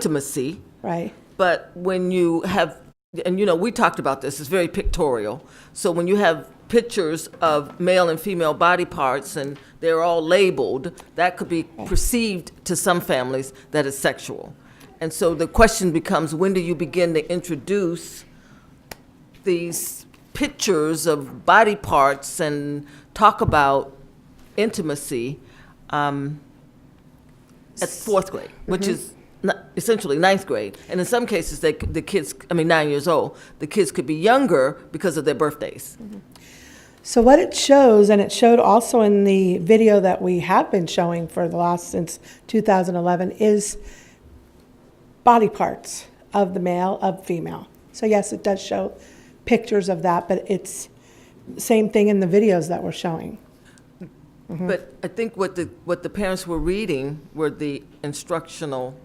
intimacy. Right. But when you have, and we talked about this, it's very pictorial. So when you have pictures of male and female body parts and they're all labeled, that could be perceived to some families that is sexual. And so the question becomes, when do you begin to introduce these pictures of body parts and talk about intimacy at fourth grade, which is essentially ninth grade. And in some cases, the kids, 9 years old, the kids could be younger because of their birthdays. So what it shows, and it showed also in the video that we have been showing for the last, since 2011, is body parts of the male, of female. So yes, it does show pictures of that, but it's same thing in the videos that we're showing. But I think what the parents were reading were the instructional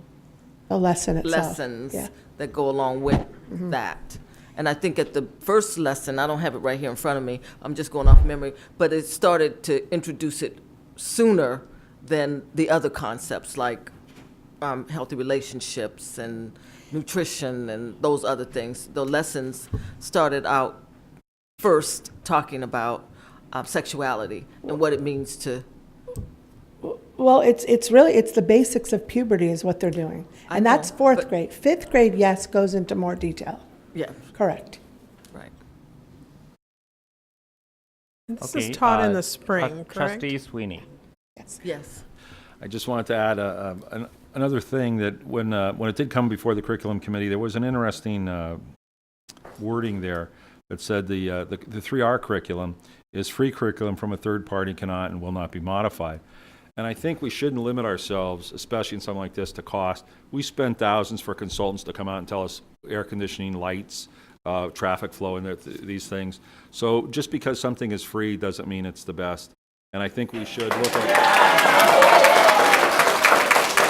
The lesson itself. lessons Yeah. that go along with that. And I think at the first lesson, I don't have it right here in front of me, I'm just going off memory, but it started to introduce it sooner than the other concepts like healthy relationships and nutrition and those other things. The lessons started out first talking about sexuality and what it means to. Well, it's really, it's the basics of puberty is what they're doing. I And that's know, fourth but- grade. Fifth grade, yes, goes into more detail. Yeah, Correct. right. This is taught in the spring, correct? Trustee Sweeney. Yes. I just wanted to add another thing that when it did come before the curriculum committee, there was an interesting wording there that said the 3R curriculum is free curriculum from a third party, cannot and will not be modified. And I think we shouldn't limit ourselves, especially in something like this, to cost. We spend thousands for consultants to come out and tell us air conditioning, lights, traffic flow, and these things. So just because something is free doesn't mean it's the best. And I think we should look at.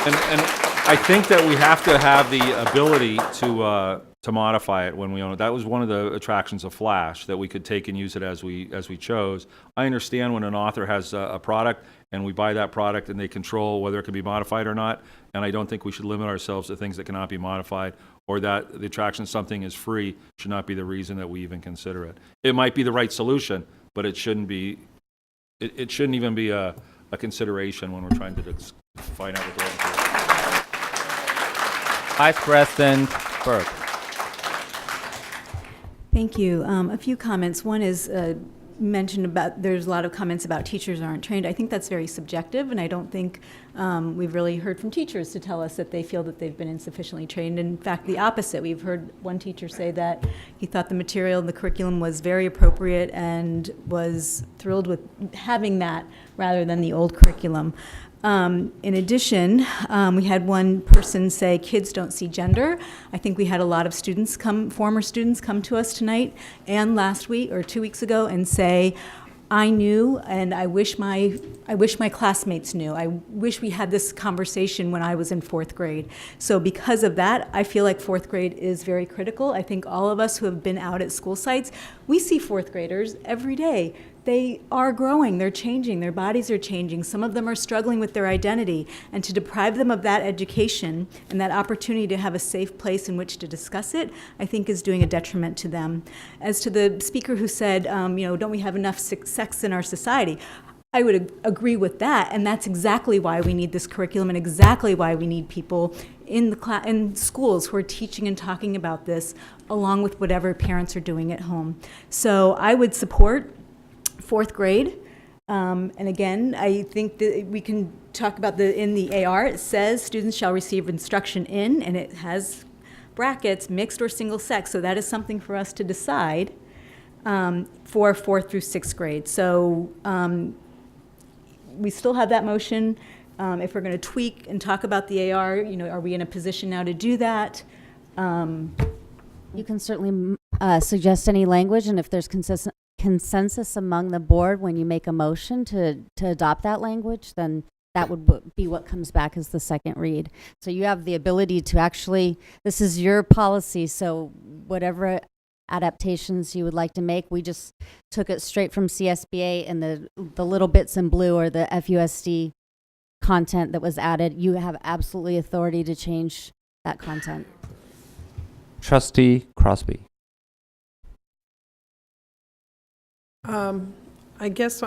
And I think that we have to have the ability to modify it when we own it. That was one of the attractions of Flash, that we could take and use it as we chose. I understand when an author has a product and we buy that product and they control whether it can be modified or not. And I don't think we should limit ourselves to things that cannot be modified, or that the attraction of something is free should not be the reason that we even consider it. It might be the right solution, but it shouldn't be. It shouldn't even be a consideration when we're trying to find out what the right is. Vice President Burke. Thank you. A few comments. One is mentioned about, there's a lot of comments about teachers aren't trained. I think that's very subjective, and I don't think we've really heard from teachers to tell us that they feel that they've been insufficiently trained. In fact, the opposite. We've heard one teacher say that he thought the material in the curriculum was very appropriate and was thrilled with having that rather than the old curriculum. In addition, we had one person say kids don't see gender. I think we had a lot of students former students come to us tonight and last week or 2 weeks ago and say, I knew, and I wish my classmates knew. I wish we had this conversation when I was in fourth grade. So because of that, I feel like fourth grade is very critical. I think all of us who have been out at school sites, we see fourth graders every day. They are growing, they're changing, their bodies are changing. Some of them are struggling with their identity. And to deprive them of that education and that opportunity to have a safe place in which to discuss it, I think is doing a detriment to them. As to the speaker who said, don't we have enough sex in our society? I would agree with that, and that's exactly why we need this curriculum and exactly why we need people in schools who are teaching and talking about this, along with whatever parents are doing at home. So I would support fourth grade. And again, I think that we can talk about in the AR, it says students shall receive instruction in, and it has brackets, mixed or single sex. So that is something for us to decide for fourth through sixth grade. So we still have that motion. If we're going to tweak and talk about the AR, are we in a position now to do that? You can certainly suggest any language, and if there's consensus among the board when you make a motion to adopt that language, then that would be what comes back as the second read. So you have the ability to actually, this is your policy, so whatever adaptations you would like to make, we just took it straight from CSBA, and the little bits in blue are the FUSD content that was added. You have absolutely authority to change that content. Trustee Crosby. I guess